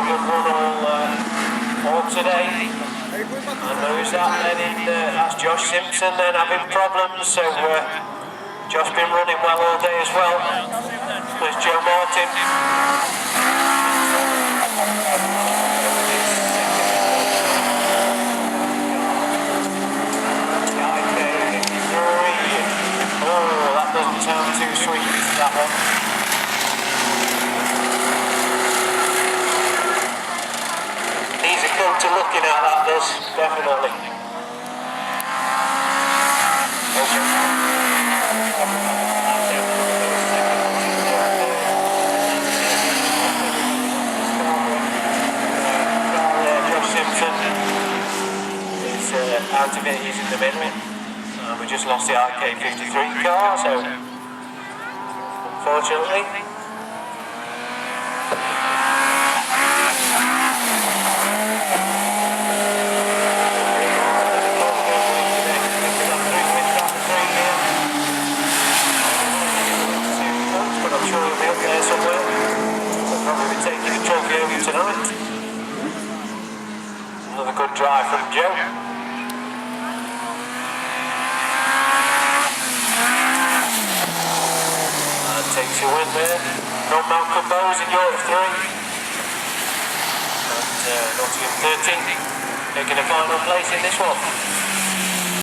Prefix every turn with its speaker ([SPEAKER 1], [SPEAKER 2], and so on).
[SPEAKER 1] good run all today. And who's that then? That's Josh Simpson then having problems. So Josh been running well all day as well. There's Joe Martin. Oh, that doesn't sound too sweet, that one. Needs a coat to looking at, that does, definitely. Josh Simpson is out of it, he's in the middle. We just lost the RK53 car, so unfortunately. But I'm sure he'll be up there somewhere. We'll probably be taking the trophy home tonight. Another good drive from Joe. Takes a win there. Not Malcolm Bowes in Europe 3. And Nottingham 13. Taking a final place in this one.